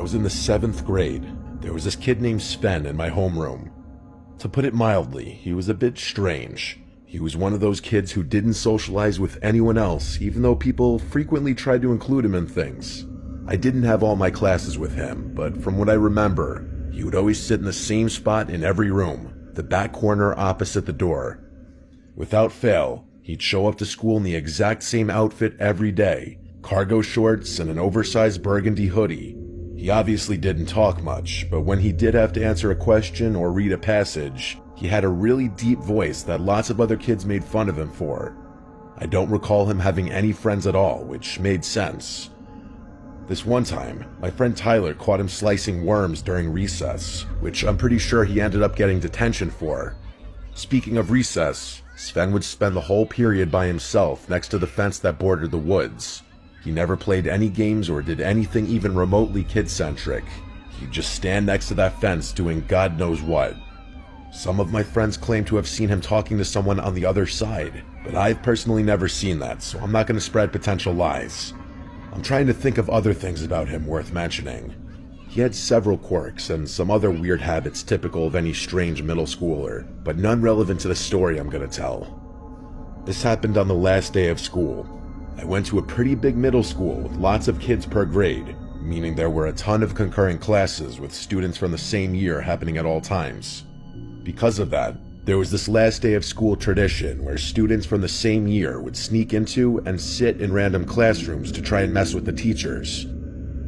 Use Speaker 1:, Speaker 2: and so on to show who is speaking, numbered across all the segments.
Speaker 1: was in the 7th grade. There was this kid named Sven in my homeroom. To put it mildly, he was a bit strange. He was one of those kids who didn't socialize with anyone else, even though people frequently tried to include him in things. I didn't have all my classes with him, but from what I remember, he would always sit in the same spot in every room, the back corner opposite the door. Without fail, he'd show up to school in the exact same outfit every day, cargo shorts and an oversized burgundy hoodie. He obviously didn't talk much, but when he did have to answer a question or read a passage, he had a really deep voice that lots of other kids made fun of him for. I don't recall him having any friends at all, which made sense. This one time, my friend Tyler caught him slicing worms during recess, which I'm pretty sure he ended up getting detention for. Speaking of recess, Sven would spend the whole period by himself next to the fence that bordered the woods. He never played any games or did anything even remotely kid-centric. He'd just stand next to that fence doing God knows what. Some of my friends claim to have seen him talking to someone on the other side, but I've personally never seen that, so I'm not going to spread potential lies. I'm trying to think of other things about him worth mentioning. He had several quirks and some other weird habits typical of any strange middle schooler, but none relevant to the story I'm going to tell. This happened on the last day of school. I went to a pretty big middle school with lots of kids per grade, meaning there were a ton of concurrent classes with students from the same year happening at all times. Because of that, there was this last day of school tradition where students from the same year would sneak into and sit in random classrooms to try and mess with the teachers.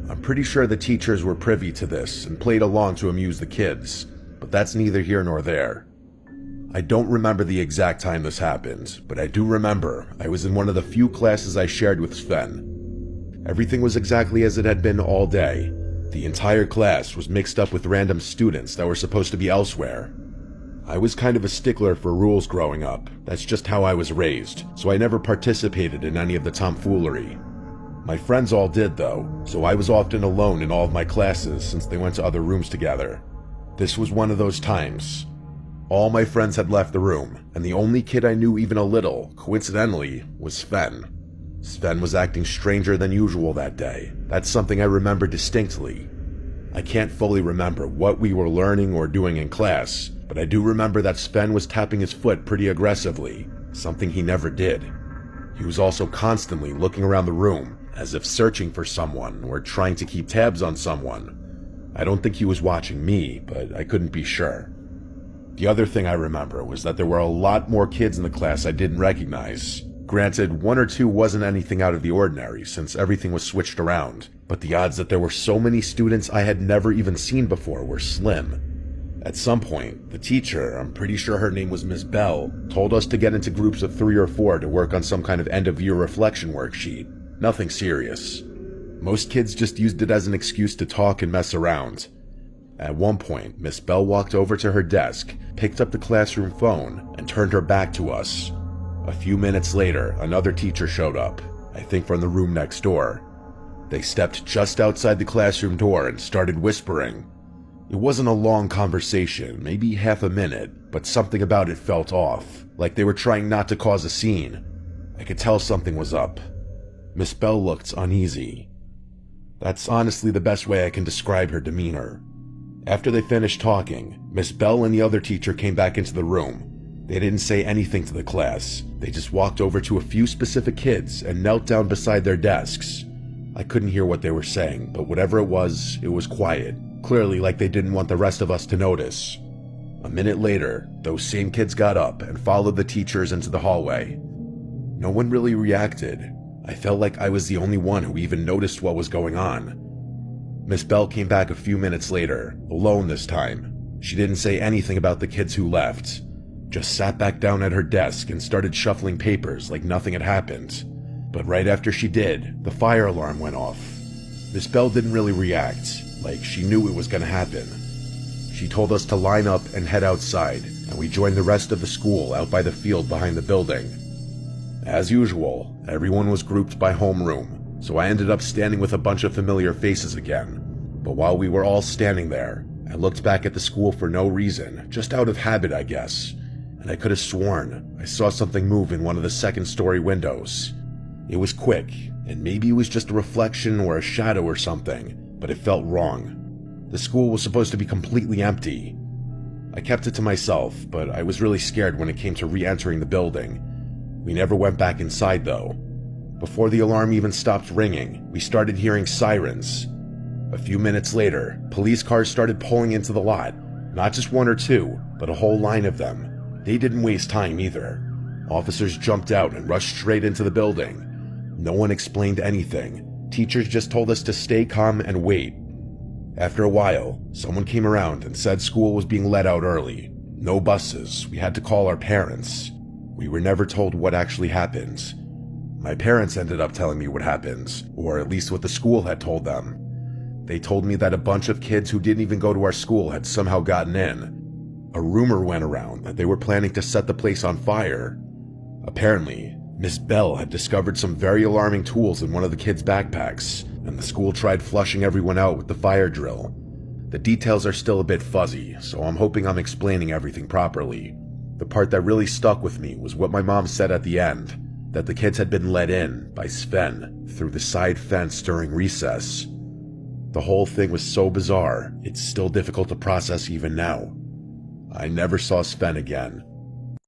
Speaker 1: I'm pretty sure the teachers were privy to this and played along to amuse the kids, but that's neither here nor there. I don't remember the exact time this happened, but I do remember I was in one of the few classes I shared with Sven. Everything was exactly as it had been all day. The entire class was mixed up with random students that were supposed to be elsewhere. I was kind of a stickler for rules growing up. That's just how I was raised, so I never participated in any of the tomfoolery. My friends all did though, so I was often alone in all of my classes since they went to other rooms together. This was one of those times. All my friends had left the room, and the only kid I knew even a little, coincidentally, was Sven. Sven was acting stranger than usual that day. That's something I remember distinctly. I can't fully remember what we were learning or doing in class, but I do remember that Sven was tapping his foot pretty aggressively, something he never did. He was also constantly looking around the room, as if searching for someone or trying to keep tabs on someone. I don't think he was watching me, but I couldn't be sure. The other thing I remember was that there were a lot more kids in the class I didn't recognize. Granted, one or two wasn't anything out of the ordinary since everything was switched around, but the odds that there were so many students I had never even seen before were slim. At some point, the teacher, I'm pretty sure her name was Miss Bell, told us to get into groups of 3 or 4 to work on some kind of end-of-year reflection worksheet. Nothing serious. Most kids just used it as an excuse to talk and mess around. At one point, Miss Bell walked over to her desk, picked up the classroom phone, and turned her back to us. A few minutes later, another teacher showed up, I think from the room next door. They stepped just outside the classroom door and started whispering. It wasn't a long conversation, maybe half a minute, but something about it felt off, like they were trying not to cause a scene. I could tell something was up. Miss Bell looked uneasy. That's honestly the best way I can describe her demeanor. After they finished talking, Miss Bell and the other teacher came back into the room. They didn't say anything to the class. They just walked over to a few specific kids and knelt down beside their desks. I couldn't hear what they were saying, but whatever it was quiet, clearly like they didn't want the rest of us to notice. A minute later, those same kids got up and followed the teachers into the hallway. No one really reacted. I felt like I was the only one who even noticed what was going on. Miss Bell came back a few minutes later, alone this time. She didn't say anything about the kids who left, just sat back down at her desk and started shuffling papers like nothing had happened. But right after she did, the fire alarm went off. Miss Bell didn't really react, like she knew it was going to happen. She told us to line up and head outside, and we joined the rest of the school out by the field behind the building. As usual, everyone was grouped by homeroom, so I ended up standing with a bunch of familiar faces again. But while we were all standing there, I looked back at the school for no reason, just out of habit I guess, and I could have sworn I saw something move in one of the second-story windows. It was quick, and maybe it was just a reflection or a shadow or something, but it felt wrong. The school was supposed to be completely empty. I kept it to myself, but I was really scared when it came to re-entering the building. We never went back inside though. Before the alarm even stopped ringing, we started hearing sirens. A few minutes later, police cars started pulling into the lot. Not just one or two, but a whole line of them. They didn't waste time either. Officers jumped out and rushed straight into the building. No one explained anything. Teachers just told us to stay calm and wait. After a while, someone came around and said school was being let out early. No buses. We had to call our parents. We were never told what actually happened. My parents ended up telling me what happened, or at least what the school had told them. They told me that a bunch of kids who didn't even go to our school had somehow gotten in. A rumor went around that they were planning to set the place on fire. Apparently, Miss Bell had discovered some very alarming tools in one of the kids' backpacks, and the school tried flushing everyone out with the fire drill. The details are still a bit fuzzy, so I'm hoping I'm explaining everything properly. The part that really stuck with me was what my mom said at the end, that the kids had been let in by Sven through the side fence during recess. The whole thing was so bizarre, it's still difficult to process even now. I never saw Sven again.